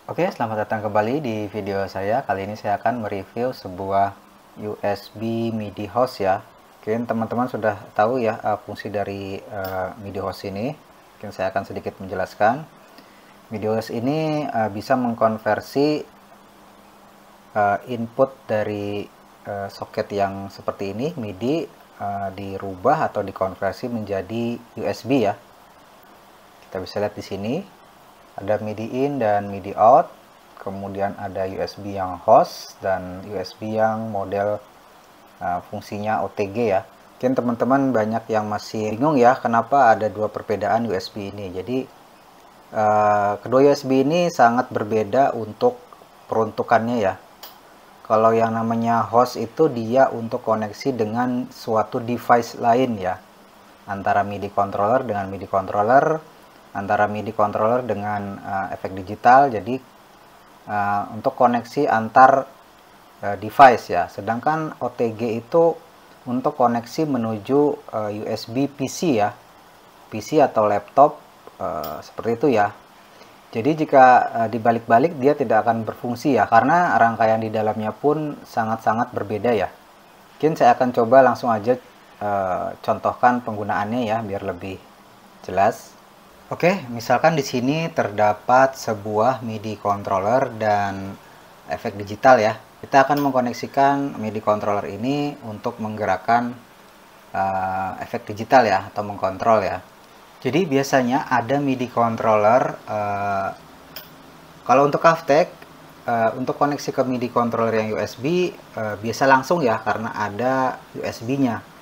Oke, selamat datang kembali di video saya. Kali ini saya akan mereview sebuah USB MIDI host ya. Mungkin teman-teman sudah tahu ya fungsi dari MIDI host ini. Mungkin saya akan sedikit menjelaskan. MIDI host ini bisa mengkonversi input dari soket yang seperti ini, MIDI, dirubah atau dikonversi menjadi USB ya. Kita bisa lihat di sini. Ada MIDI in dan MIDI out, kemudian ada USB yang host dan USB yang model fungsinya OTG ya. Mungkin teman-teman banyak yang masih bingung ya kenapa ada dua perbedaan USB ini. Jadi kedua USB ini sangat berbeda untuk peruntukannya ya. Kalau yang namanya host itu dia untuk koneksi dengan suatu device lain ya, antara MIDI controller dengan MIDI controller, antara MIDI controller dengan efek digital. Jadi untuk koneksi antar device ya. Sedangkan OTG itu untuk koneksi menuju USB PC ya, PC atau laptop seperti itu ya. Jadi jika dibalik-balik dia tidak akan berfungsi ya, karena rangkaian di dalamnya pun sangat-sangat berbeda ya. Mungkin saya akan coba langsung aja contohkan penggunaannya ya biar lebih jelas. Oke, misalkan di sini terdapat sebuah MIDI controller dan efek digital ya. Kita akan mengkoneksikan MIDI controller ini untuk menggerakkan efek digital ya, atau mengkontrol ya. Jadi biasanya ada MIDI controller, kalau untuk Kavtek, untuk koneksi ke MIDI controller yang USB, biasa langsung ya, karena ada USB-nya.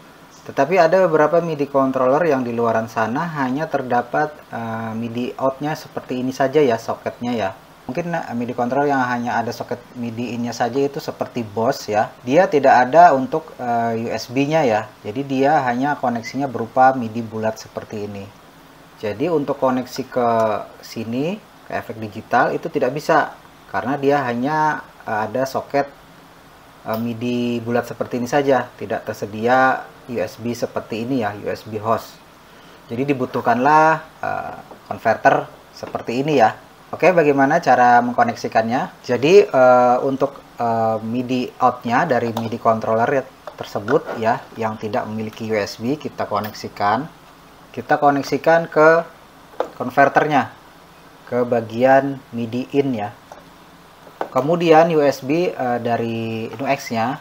Tetapi ada beberapa MIDI controller yang di luaran sana hanya terdapat MIDI out-nya seperti ini saja ya, soketnya ya. Mungkin MIDI controller yang hanya ada soket MIDI in-nya saja itu seperti Boss ya. Dia tidak ada untuk USB-nya ya. Jadi dia hanya koneksinya berupa MIDI bulat seperti ini. Jadi untuk koneksi ke sini, ke efek digital itu tidak bisa. Karena dia hanya ada soket MIDI bulat seperti ini saja, tidak tersedia USB seperti ini ya, USB host. Jadi dibutuhkanlah converter seperti ini ya. Oke, bagaimana cara mengkoneksikannya? Jadi untuk MIDI out-nya dari MIDI controller tersebut ya, yang tidak memiliki USB, kita koneksikan. Kita koneksikan ke konverternya, ke bagian MIDI in ya. Kemudian USB dari NUX-nya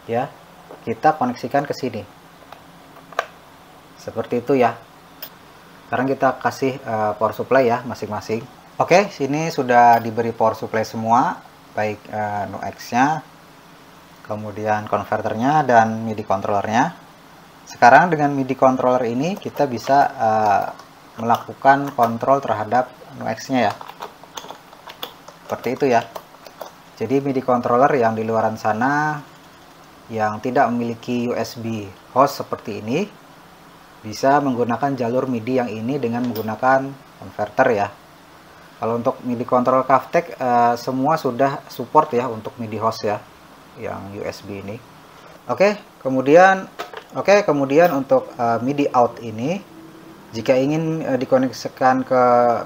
ya, kita koneksikan ke sini. Seperti itu ya. Sekarang kita kasih power supply ya masing-masing. Oke, sini sudah diberi power supply semua, baik NUX-nya, kemudian konverternya dan MIDI controllernya. Sekarang dengan MIDI controller ini kita bisa melakukan kontrol terhadap NUX-nya ya. Seperti itu ya. Jadi MIDI controller yang di luaran sana yang tidak memiliki USB host seperti ini bisa menggunakan jalur MIDI yang ini dengan menggunakan converter ya. Kalau untuk MIDI controller Kavtek semua sudah support ya untuk MIDI host ya, yang USB ini. Oke, kemudian untuk MIDI out ini, jika ingin dikoneksikan ke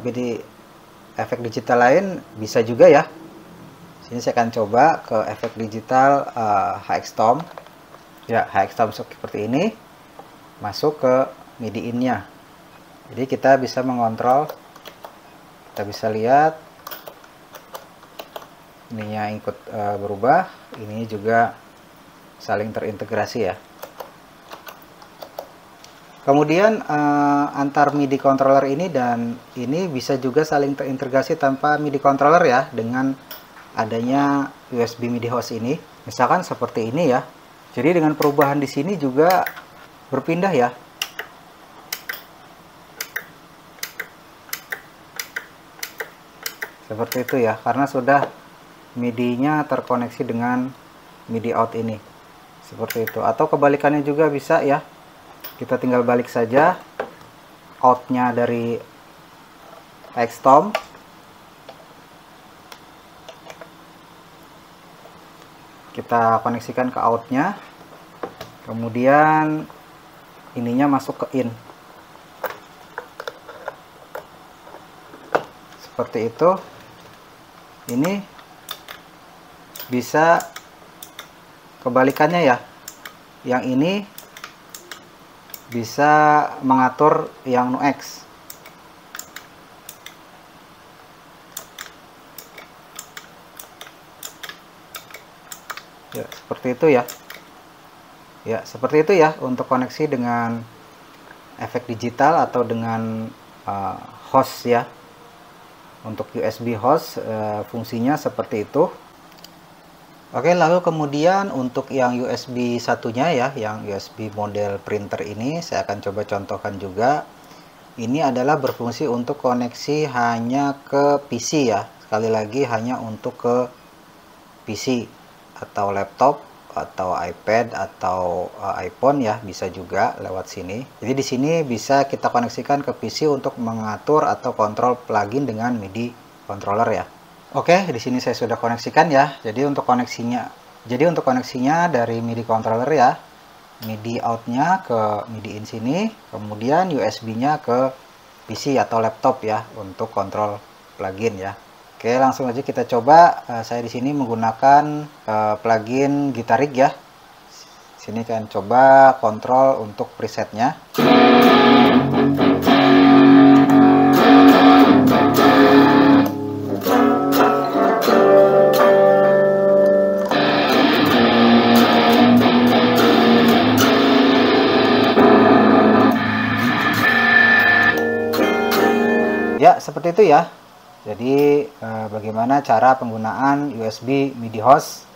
MIDI efek digital lain bisa juga ya. Sini saya akan coba ke efek digital HX-Tom. Ya, HX-Tom seperti ini. Masuk ke MIDI in-nya. Jadi kita bisa mengontrol. Kita bisa lihat ininya ikut berubah. Ini juga saling terintegrasi ya. Kemudian antar MIDI controller ini dan ini bisa juga saling terintegrasi tanpa MIDI controller ya, dengan adanya USB MIDI host ini. Misalkan seperti ini ya. Jadi dengan perubahan di sini juga berpindah ya. Seperti itu ya, karena sudah MIDI-nya terkoneksi dengan MIDI out ini. Seperti itu. Atau kebalikannya juga bisa ya. Kita tinggal balik saja out-nya dari HX-Tom. Kita koneksikan ke out-nya. Kemudian ininya masuk ke in. seperti itu. Ini bisa kebalikannya ya, yang ini bisa mengatur yang no X. Ya, seperti itu ya. Ya, seperti itu ya untuk koneksi dengan efek digital atau dengan host ya. Untuk USB host fungsinya seperti itu. Oke, lalu kemudian untuk yang USB satunya ya, yang USB model printer ini saya akan coba contohkan juga. Ini adalah berfungsi untuk koneksi hanya ke PC ya. Sekali lagi hanya untuk ke PC atau laptop atau iPad atau iPhone ya, bisa juga lewat sini. Jadi di sini bisa kita koneksikan ke PC untuk mengatur atau kontrol plugin dengan MIDI controller ya. Oke, di sini saya sudah koneksikan ya. Jadi untuk koneksinya dari MIDI controller ya. MIDI outnya ke MIDI in sini, kemudian USB-nya ke PC atau laptop ya untuk kontrol plugin ya. Oke, langsung aja kita coba. Saya di sini menggunakan plugin Gitarig ya. Sini kan coba kontrol untuk presetnya. Ya, seperti itu ya. Jadi bagaimana cara penggunaan USB MIDI host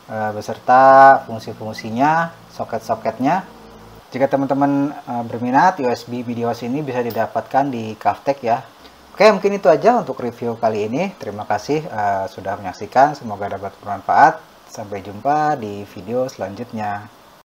beserta fungsi-fungsinya, soket-soketnya. Jika teman-teman berminat, USB MIDI host ini bisa didapatkan di Kaftek ya. Oke, mungkin itu aja untuk review kali ini. Terima kasih sudah menyaksikan, semoga dapat bermanfaat. Sampai jumpa di video selanjutnya.